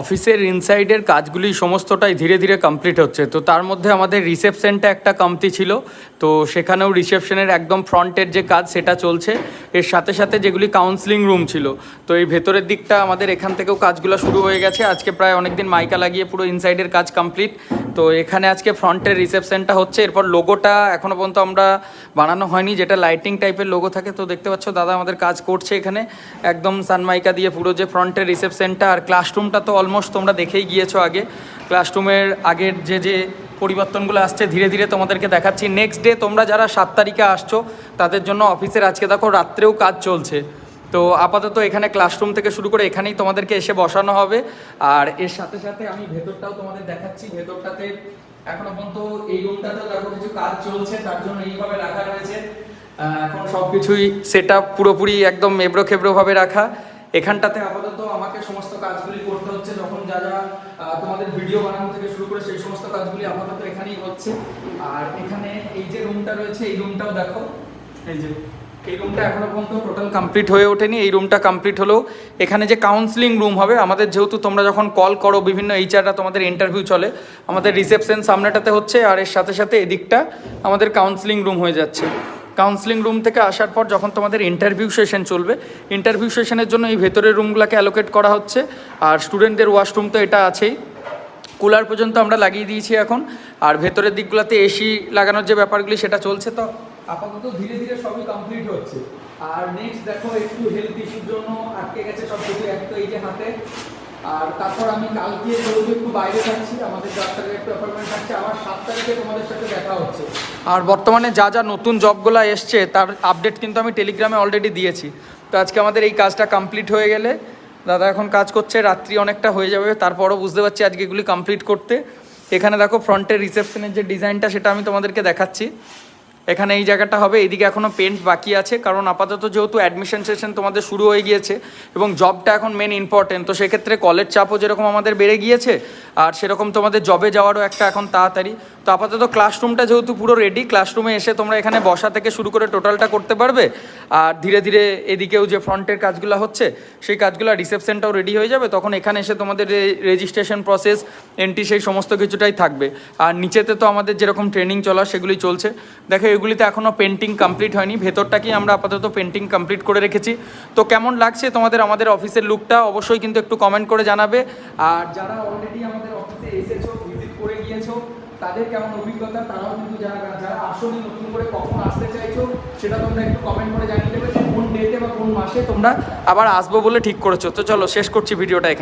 অফিসের ইনসাইডের কাজগুলি সমস্তটাই ধীরে ধীরে কমপ্লিট হচ্ছে। তো তার মধ্যে আমাদের রিসেপশনটা একটা কমতি ছিল, তো সেখানেও রিসেপশনের একদম ফ্রন্টের যে কাজ সেটা চলছে। এর সাথে সাথে যেগুলি কাউন্সিলিং রুম ছিল, তো এই ভেতরের দিকটা আমাদের এখান থেকেও কাজগুলো শুরু হয়ে গেছে। আজকে প্রায় অনেক দিন মাইকা লাগিয়ে পুরো ইনসাইডের কাজ কমপ্লিট। তো এখানে আজকে ফ্রন্টের রিসেপশনটা হচ্ছে। এরপর লোগোটা এখনও পর্যন্ত আমরা বানানো হয়নি, যেটা লাইটিং টাইপের লোগো থাকে। তো দেখতে পাচ্ছ দাদা আমাদের কাজ করছে এখানে একদম সানমাইকা দিয়ে পুরো যে ফ্রন্টের রিসেপশনটা। আর ক্লাসরুমটা তো অলমোস্ট তোমরা দেখেই গিয়েছো আগে। ক্লাসরুমের আগের যে পরিবর্তনগুলো আসছে ধীরে ধীরে তোমাদেরকে দেখাচ্ছি। নেক্সট ডে তোমরা যারা 7 তারিখে আসছো তাদের জন্য অফিসের আজকে দেখো রাত্রেও কাজ চলছে। তো আপাতত এখানে ক্লাসরুম থেকে শুরু করে এখানেই তোমাদেরকে এসে বসানো হবে। আর এর সাথে সাথে আমি ভেতরটাও তোমাদের দেখাচ্ছি। ভেতরটাতে এখনো পর্যন্ত এই রুমটাতেও দেখো কিছু কাজ চলছে, তার জন্য এইভাবে রাখা রয়েছে। এখন সব কিছুই সেট আপ পুরোপুরি একদম এবড়ো খেবড়োভাবে রাখা। এখানটাতে আপাতত আমাকে সমস্ত কাজগুলি করতে হচ্ছে, যখন যা যা তোমাদের ভিডিও বানানো থেকে শুরু করে সেই সমস্ত কাজগুলি আপাতত এখানেই হচ্ছে। আর এখানে এই যে রুমটা রয়েছে এই রুমটাও দেখো, এই রুমটা এখনো পর্যন্ত টোটাল কমপ্লিট হয়ে ওঠেনি। এই রুমটা কমপ্লিট হলেও এখানে যে কাউন্সিলিং রুম হবে আমাদের, যেহেতু তোমরা যখন কল করো বিভিন্ন এইচআররা তোমাদের ইন্টারভিউ চলে, আমাদের রিসেপশন সামনেটাতে হচ্ছে। আর এর সাথে সাথে এদিকটা আমাদের কাউন্সিলিং রুম হয়ে যাচ্ছে। কাউন্সিলিং রুম থেকে আসার পর যখন তোমাদের ইন্টারভিউ সেশন চলবে, ইন্টারভিউ সেশনের জন্য এই ভেতরের রুমগুলোকে অ্যালোকেট করা হচ্ছে। আর স্টুডেন্টদের ওয়াশরুম তো এটা আছেই, কুলার পর্যন্ত আমরা লাগিয়ে দিয়েছি এখন। আর ভেতরের দিকগুলোতে এসি লাগানোর যে ব্যাপারগুলি সেটা চলছে। তো আপাতত ধীরে ধীরে সবই কমপ্লিট হচ্ছে। আর নেক্সট দেখো একটু হেলথ ইস্যুর জন্য আটকে গেছে সব কিছু, এক তো এই যে হাতে। আর তারপর আমি কালকে যেহেতু একটু বাইরে যাচ্ছি, আমাদের 4 তারিখে একটু অ্যাপয়েন্টমেন্ট থাকছে, আবার 7 তারিখে তোমাদের সাথে দেখা হচ্ছে। আর বর্তমানে যা যা নতুন জবগুলো এসছে তার আপডেট কিন্তু আমি টেলিগ্রামে অলরেডি দিয়েছি। তো আজকে আমাদের এই কাজটা কমপ্লিট হয়ে গেলে, দাদা এখন কাজ করছে, রাত্রি অনেকটা হয়ে যাবে, তারপরও বুঝতে পারছি আজকে এগুলি কমপ্লিট করতে। এখানে দেখো ফ্রন্টের রিসেপশনের যে ডিজাইনটা সেটা আমি তোমাদেরকে দেখাচ্ছি। এখানে এই জায়গাটা হবে, এইদিকে এখনও পেন্ট বাকি আছে, কারণ আপাতত যেহেতু অ্যাডমিশন সেশন তোমাদের শুরু হয়ে গিয়েছে এবং জবটা এখন মেন ইম্পর্টেন্ট। তো সেক্ষেত্রে কলেজ চাপও যেরকম আমাদের বেড়ে গিয়েছে, আর সেরকম তোমাদের জবে যাওয়ারও একটা এখন তাড়াতাড়ি। তো আপাতত ক্লাসরুমটা যেহেতু পুরো রেডি, ক্লাসরুমে এসে তোমরা এখানে বসা থেকে শুরু করে টোটালটা করতে পারবে। আর ধীরে ধীরে এদিকেও যে ফ্রন্টের কাজগুলো হচ্ছে সেই কাজগুলো, রিসেপশনটাও রেডি হয়ে যাবে, তখন এখানে এসে তোমাদের রেজিস্ট্রেশন প্রসেস, এন্ট্রি, সেই সমস্ত কিছুটাই থাকবে। আর নিচেতে তো আমাদের যেরকম ট্রেনিং চলা সেগুলি চলছে। দেখো এগুলিতে এখনও পেন্টিং কমপ্লিট হয়নি, ভেতরটাকেই আমরা আপাতত পেন্টিং কমপ্লিট করে রেখেছি। তো কেমন লাগছে তোমাদের আমাদের অফিসের লুকটা অবশ্যই কিন্তু একটু কমেন্ট করে জানাবে। আর যারা অলরেডি আমাদের অফিসে এসেছো, ভিজিট করে গিয়েছো, তাদের কেমন অভিজ্ঞতা, তারাও কিন্তু যারা আসলে নতুন করে কখন আসতে চাইছো সেটা তোমরা একটু কমেন্ট করে জানিয়ে দেবে যে কোন ডেটে বা কোন মাসে তোমরা আবার আসবো বলে ঠিক করেছো। তো চলো শেষ করছি ভিডিওটা এখানে।